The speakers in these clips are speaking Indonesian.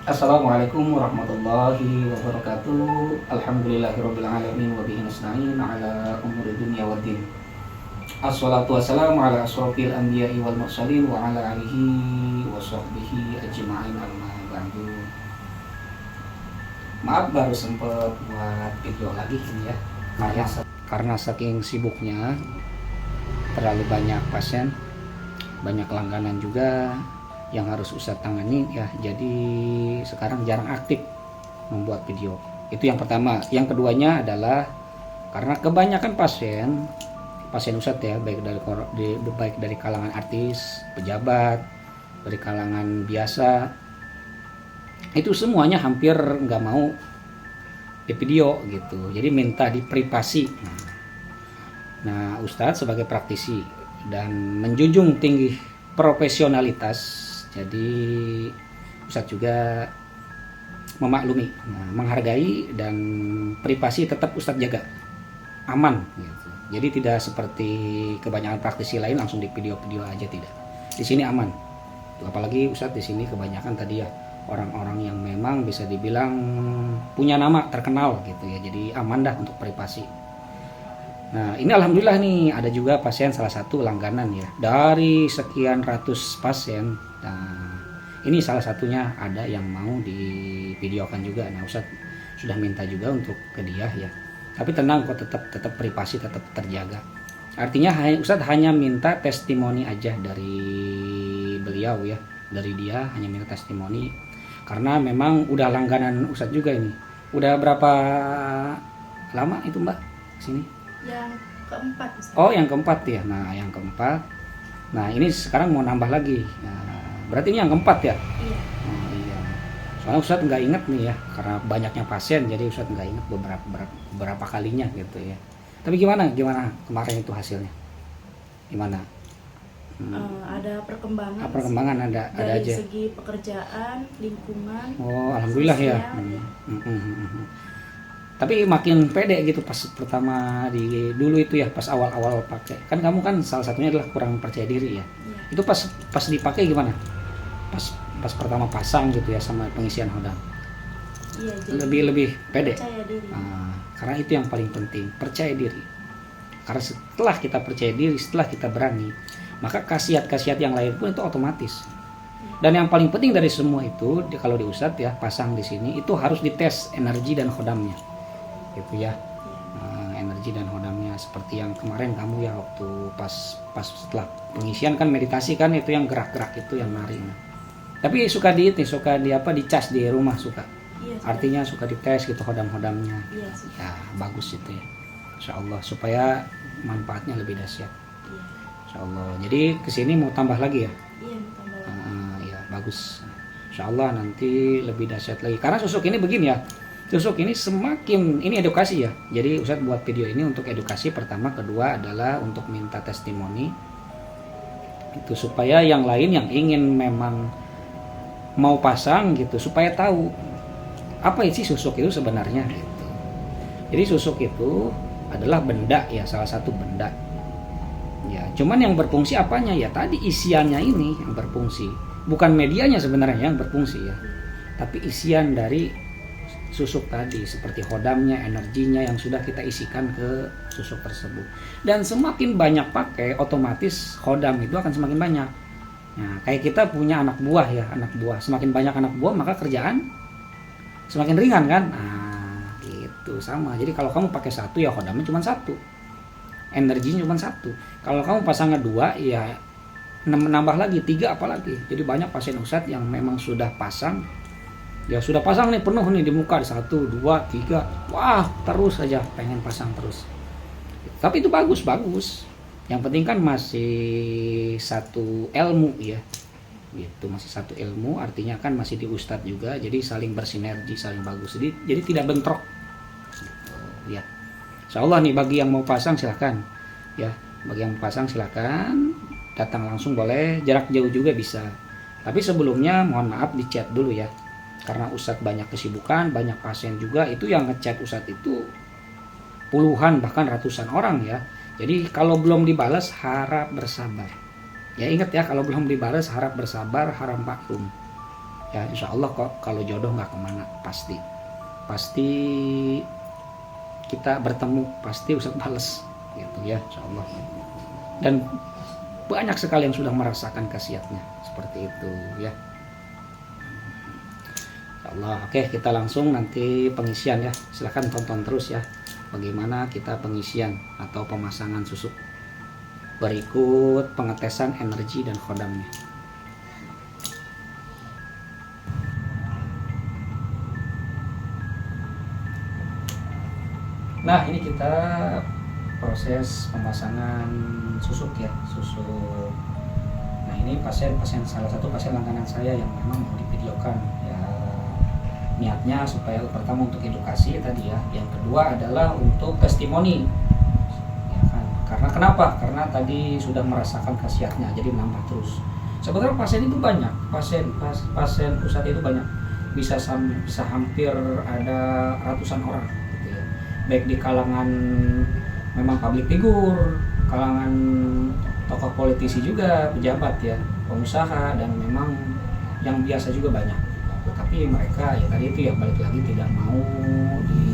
Assalamualaikum warahmatullahi wabarakatuh. Alhamdulillahirabbil alamin wa bihi nasta'in ala umuri dunya waddin. Assalatu wassalamu ala asrofil anbiya'i wal mursalin wa ala alihi wa sahbihi ajma'in amma ba'du. Maaf baru sempet buat video lagi ini ya. Karena saking sibuknya terlalu banyak pasien, banyak langganan juga yang harus Ustadz tangani ya, jadi sekarang jarang aktif membuat video. Itu yang pertama. Yang keduanya adalah karena kebanyakan pasien Ustadz ya, baik dari kalangan artis, pejabat, dari kalangan biasa, itu semuanya hampir nggak mau di video gitu, jadi minta di privasi. Nah Ustadz sebagai praktisi dan menjunjung tinggi profesionalitas, jadi Ustadz juga memaklumi, menghargai, dan privasi tetap Ustadz jaga, aman gitu. Jadi tidak seperti kebanyakan praktisi lain langsung di video-video aja, tidak. Di sini aman. Apalagi Ustadz di sini kebanyakan tadi ya orang-orang yang memang bisa dibilang punya nama terkenal gitu ya. Jadi aman dah untuk privasi. Nah ini alhamdulillah nih ada juga pasien salah satu langganan ya, dari sekian ratus pasien. Nah ini salah satunya ada yang mau divideokan juga. Nah Ustadz sudah minta juga untuk ke dia ya, tapi tenang kok, tetap privasi tetap terjaga. Artinya Ustadz hanya minta testimoni aja dari beliau ya, dari dia hanya minta testimoni, karena memang udah langganan Ustadz juga ini. Udah berapa lama itu Mbak sini? Yang keempat, Ustaz. Oh yang keempat ya. Nah yang keempat. Nah ini sekarang mau nambah lagi. Nah, berarti ini yang keempat ya? Iya. Oh, iya. Soalnya Ustadz nggak inget nih ya, karena banyaknya pasien, jadi Ustadz nggak inget beberapa kalinya gitu ya. Tapi gimana kemarin itu hasilnya? Gimana? Ada perkembangan. Perkembangan ada dari aja. segi pekerjaan, lingkungan. Oh alhamdulillah ya. Sosial, ya. Tapi makin pede gitu pas pertama dulu itu ya, pas awal-awal pakai. Kan kamu kan salah satunya adalah kurang percaya diri ya. Iya. Itu pas dipakai gimana? Pas pertama pasang gitu ya sama pengisian hodam. Iya, jadi Lebih pede. percaya diri. Karena itu yang paling penting, percaya diri. Karena setelah kita percaya diri, setelah kita berani, maka khasiat-khasiat yang lain pun itu otomatis. Dan yang paling penting dari semua itu, kalau di Ustadz ya pasang di sini itu harus dites energi dan hodamnya, gitu ya. Energi dan hodamnya seperti yang kemarin kamu ya, waktu pas setelah pengisian kan meditasi kan, itu yang gerak-gerak itu yang nari. Tapi suka dicas di rumah suka. Iya, Artinya suka dites gitu hodam-hodamnya. Iya, Ya bagus itu ya, Insya Allah, supaya manfaatnya lebih dahsyat. Iya. Insya Allah. Jadi kesini mau tambah lagi ya? Iya, tambah lagi. Ya bagus. Insya Allah nanti lebih dahsyat lagi. Karena susuk ini begini ya, susuk ini semakin, ini edukasi ya. Jadi Ustadz buat video ini untuk edukasi pertama, kedua adalah untuk minta testimoni itu, supaya yang lain yang ingin memang mau pasang gitu, supaya tahu apa isi susuk itu sebenarnya gitu. Jadi susuk itu adalah benda ya, salah satu benda ya. Cuman yang berfungsi apanya ya, tadi isiannya ini yang berfungsi, bukan medianya sebenarnya yang berfungsi ya, tapi isian dari susuk tadi, seperti hodamnya, energinya yang sudah kita isikan ke susuk tersebut. Dan semakin banyak pakai, otomatis hodam itu akan semakin banyak. Nah kayak kita punya anak buah ya, semakin banyak anak buah maka kerjaan semakin ringan kan. Nah gitu sama. Jadi kalau kamu pakai satu ya hodamnya cuma satu, energinya cuma satu. Kalau kamu pasangnya dua ya menambah lagi, tiga apalagi. Jadi banyak pasien Ustadz yang memang sudah pasang, dia sudah pasang nih penuh nih di muka, 1, 2, 3, wah terus aja pengen pasang terus. Tapi itu bagus. Yang penting kan masih satu ilmu ya, gitu, masih satu ilmu, artinya kan masih di Ustadz juga, jadi saling bersinergi, saling bagus, jadi tidak bentrok gitu, ya. Insya Allah nih bagi yang mau pasang silahkan ya, bagi yang mau pasang silahkan datang langsung, boleh jarak jauh juga bisa. Tapi sebelumnya mohon maaf di chat dulu ya, karena Ustadz banyak kesibukan, banyak pasien juga, itu yang ngechat Ustadz itu puluhan bahkan ratusan orang ya. Jadi kalau belum dibalas harap bersabar. Ya ingat ya, kalau belum dibalas harap bersabar, harap maklum. Ya insya Allah kok kalau jodoh nggak kemana, pasti kita bertemu, pasti Ustadz bales gitu ya insya Allah. Dan banyak sekali yang sudah merasakan khasiatnya seperti itu ya. Insya Allah. Oke, kita langsung nanti pengisian ya. Silahkan tonton terus ya bagaimana kita pengisian atau pemasangan susuk berikut pengetesan energi dan khodamnya. Nah, ini kita proses pemasangan susuk ya, susuk. Nah, ini salah satu pasien langganan saya yang memang mau divideokan ya. Niatnya supaya pertama untuk edukasi tadi ya, yang kedua adalah untuk testimoni ya kan. Karena kenapa? Karena tadi sudah merasakan khasiatnya, jadi menambah terus. Sebenarnya pasien itu banyak, pasien Ustadz itu banyak, bisa hampir ada ratusan orang gitu ya. Baik di kalangan memang public figure, kalangan tokoh politisi juga, pejabat ya, pengusaha, dan memang yang biasa juga banyak. Tapi mereka ya tadi itu ya balik lagi tidak mau di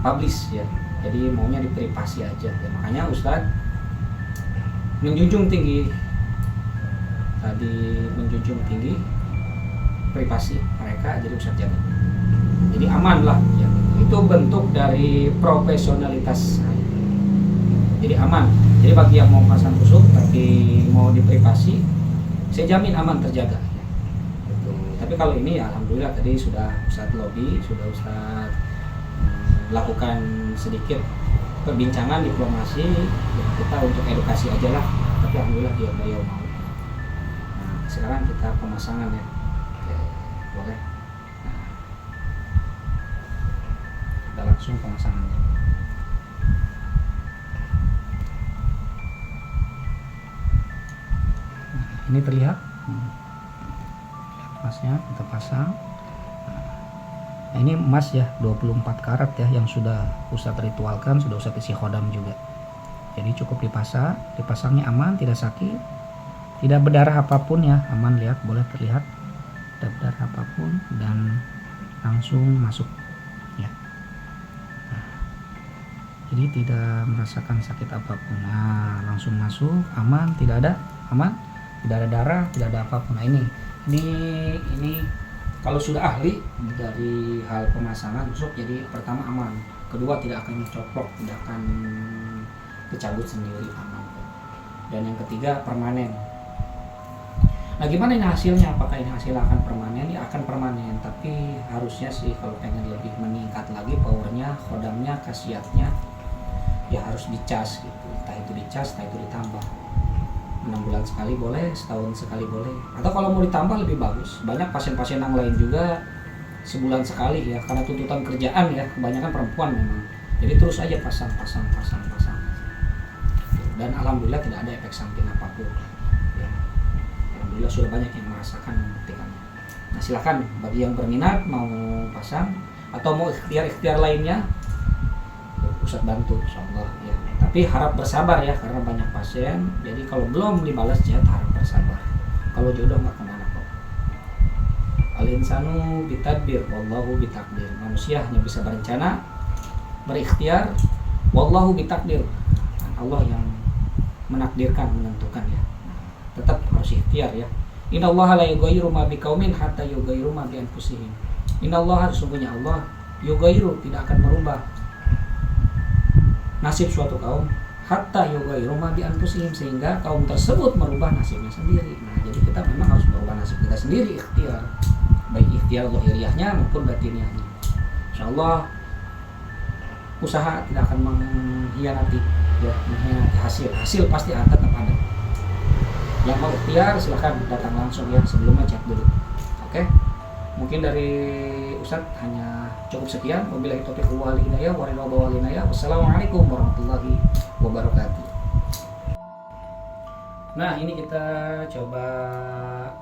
publish ya, jadi maunya di privasi aja ya. Makanya Ustadz menjunjung tinggi privasi mereka, jadi Ustadz jaga, jadi aman lah ya. Itu bentuk dari profesionalitas saya, jadi aman. Jadi bagi yang mau pasang susuk tapi mau di privasi, saya jamin aman, terjaga ya. Tapi kalau ini ya alhamdulillah tadi sudah Ustadz lobby, sudah Ustadz lakukan sedikit perbincangan diplomasi ya, kita untuk edukasi aja lah. Tapi alhamdulillah beliau mau. Nah, sekarang kita pemasangan ya. Oke, boleh. Nah, kita langsung pemasangannya. Nah, ini terlihat. Emasnya kita pasang. Nah, ini emas ya 24 karat ya, yang sudah Ustadz ritualkan, sudah Ustadz isi khodam juga. Jadi cukup dipasangnya aman, tidak sakit, tidak berdarah apapun ya, aman. Lihat, boleh terlihat tidak berdarah apapun dan langsung masuk ya. Nah, jadi tidak merasakan sakit apapun. Nah, langsung masuk, aman, tidak ada darah, tidak ada apapun. Nah, ini kalau sudah ahli dari hal pemasangan susuk, jadi pertama aman, kedua tidak akan coplok, tidak akan kecabut sendiri, aman. Dan yang ketiga permanen. Nah, gimana ini hasilnya? Apakah ini hasil akan permanen? Ya akan permanen, tapi harusnya sih kalau pengen lebih meningkat lagi powernya, khodamnya, khasiatnya, ya harus dicas gitu. Entah itu dicas, entah itu ditambah. 6 bulan sekali boleh, setahun sekali boleh, atau kalau mau ditambah lebih bagus. Banyak pasien-pasien yang lain juga sebulan sekali ya, karena tuntutan kerjaan ya, kebanyakan perempuan memang, jadi terus aja pasang. Dan alhamdulillah tidak ada efek samping apapun ya. Alhamdulillah sudah banyak yang merasakan membuktikannya. Nah, silakan bagi yang berminat mau pasang atau mau ikhtiar lainnya, Ustadz bantu insyaallah ya. Tapi harap bersabar ya, karena banyak pasien, jadi kalau belum dibalas chat harap bersabar. Kalau jodoh nggak kemana kok. Al-insanu bitadbir, wallahu bitakdir. Manusia hanya bisa berencana, berikhtiar, wallahu bitakdir. Allah yang menakdirkan, menentukan ya. Tetap harus ikhtiar ya. Innallaha la yughayyiru ma biqaumin hatta yughayyiru ma bi anfusihim. Innallaha, sesungguhnya Allah, yughayyiru, tidak akan merubah nasib suatu kaum hatta yughayyiru ma bi anfusihim, sehingga kaum tersebut merubah nasibnya sendiri. Nah, jadi kita memang harus merubah nasib kita sendiri, ikhtiar, baik ikhtiar zahiriyahnya maupun batiniahnya. Insyaallah usaha tidak akan mengkhianati ya, hasil pasti akan tetap ada. Yang mau ikhtiar silahkan datang langsung ya, sebelumnya cek dulu. Oke, mungkin dari Ustadz hanya cukup sekian. Wabillahi taufiq wal hidayah, wassalamualaikum warahmatullahi wabarakatuh. Nah, ini kita coba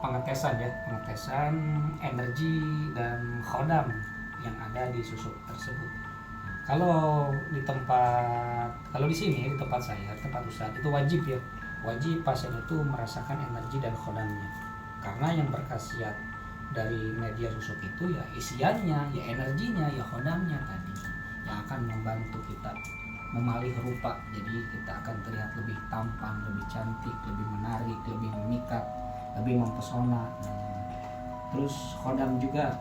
pengetesan ya, pengetesan energi dan khodam yang ada di susuk tersebut. Kalau di sini di tempat saya, tempat Ustadz itu wajib ya, wajib pasien itu merasakan energi dan khodamnya. Karena yang berkhasiat dari media susuk itu ya isiannya, ya energinya, ya khodamnya tadi yang akan membantu kita memalih rupa. Jadi kita akan terlihat lebih tampan, lebih cantik, lebih menarik, lebih memikat, lebih mempesona. Terus khodam juga,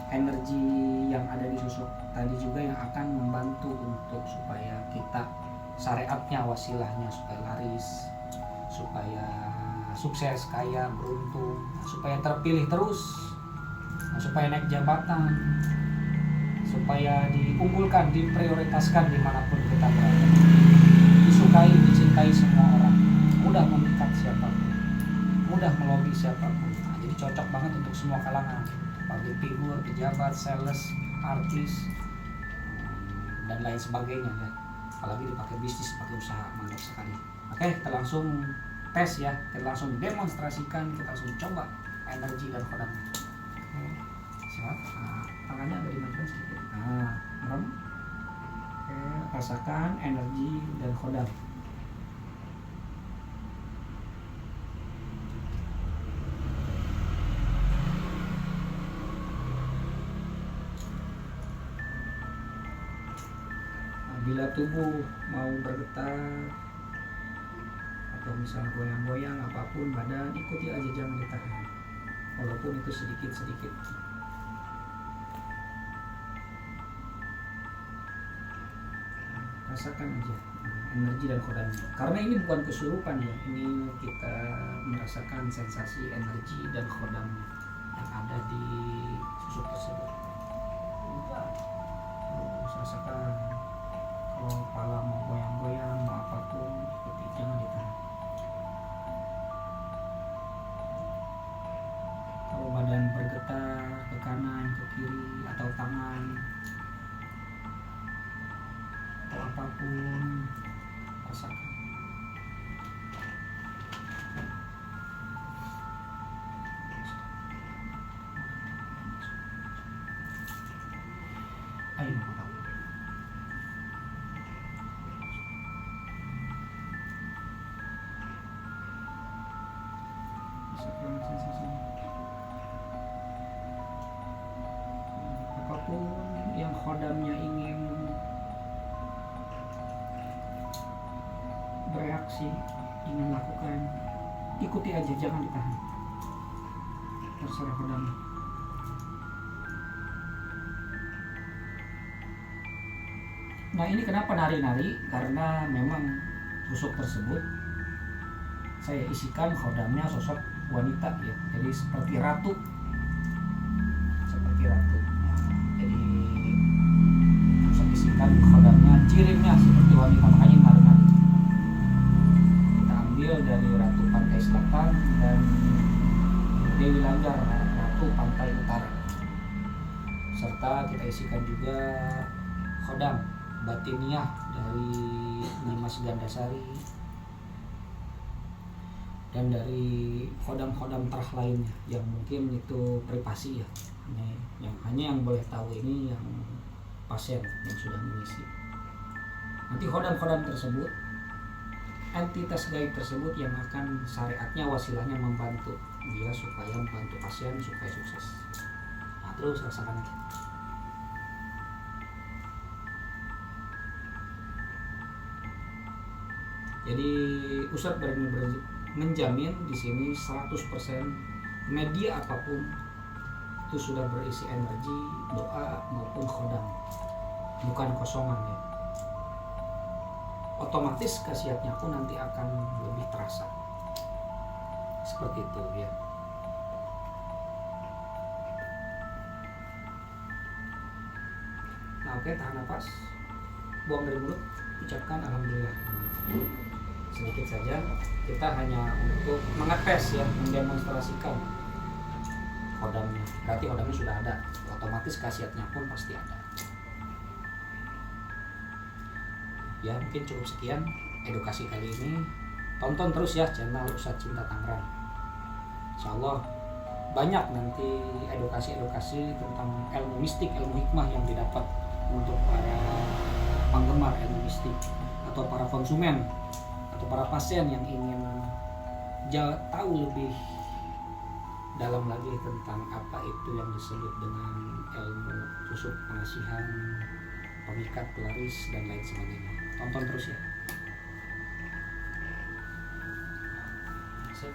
energi yang ada di susuk tadi juga yang akan membantu untuk supaya kita syariatnya, wasilahnya supaya laris, supaya sukses, kaya, beruntung, supaya terpilih terus, supaya naik jabatan, supaya diunggulkan, diprioritaskan dimanapun kita berada, disukai, dicintai semua orang, mudah memikat siapapun, mudah melobi siapapun. Nah, jadi cocok banget untuk semua kalangan, public figure, pejabat, sales, artis, dan lain sebagainya ya. Apalagi dipakai bisnis, pakai usaha, mantap sekali. Oke, kita langsung tes ya, kita langsung demonstrasikan, kita langsung coba energi dan khodamnya. Siap. Nah, tangannya agak dimajukan sedikit. Nah, merem. Oke, rasakan energi dan khodam. Bila tubuh mau bergetar atau misalnya goyang-goyang apapun badan, ikuti aja, jangan ditahan, walaupun itu sedikit-sedikit. Rasakan aja energi dan khodamnya, karena ini bukan kesurupan ya, ini kita merasakan sensasi energi dan khodamnya yang ada di susuk tersebut. Terus rasakan kalau kepala mau goyang-goyang, mau apapun, ikuti, jangan ditahan. Kalau badan bergetar ke kanan, ke kiri, atau tangan, atau apapun, rasakan. Ayo, mantap. Rasakan sensasi. Apapun yang khodamnya ingin bereaksi, ingin lakukan, ikuti aja, jangan ditahan. Terserah khodamnya. Nah, ini kenapa nari-nari? Karena memang susuk tersebut saya isikan khodamnya sosok wanita ya, jadi seperti ratu, seperti ratu. Jadi saya isikan khodamnya, cirimnya seperti wanita, makanya nari-nari. Kita ambil dari Ratu Pantai Selatan dan Dewi Langgar, Ratu Pantai Utara. Serta kita isikan juga khodam batiniah dari Dimas Gandasari dan dari khodam-khodam terah lainnya yang mungkin itu privasi ya, hanya yang boleh tahu ini yang pasien yang sudah mengisi. Nanti khodam-khodam tersebut, entitas gaib tersebut yang akan syariatnya, wasilahnya membantu dia supaya membantu pasien supaya sukses. Nah, terus rasakan aja. Jadi Ustadz berani menjamin di sini 100% media apapun itu sudah berisi energi, doa maupun khodam, bukan kosongan ya. Otomatis khasiatnya pun nanti akan lebih terasa. Seperti itu ya. Nah, oke, tahan nafas, buang dari mulut, ucapkan alhamdulillah. Sedikit saja, kita hanya untuk mengetes ya, mendemonstrasikan khodamnya. Berarti khodamnya sudah ada, otomatis khasiatnya pun pasti ada. Ya, mungkin cukup sekian edukasi kali ini. Tonton terus ya channel Ustadz Cinta Tangerang. Insyaallah banyak nanti edukasi-edukasi tentang ilmu mistik, ilmu hikmah yang didapat untuk para penggemar ilmu mistik atau para konsumen atau para pasien yang ingin tahu lebih dalam lagi tentang apa itu yang disebut dengan ilmu tusuk pengasihan, pemikat, pelaris, dan lain sebagainya. Tonton terus ya. Sip.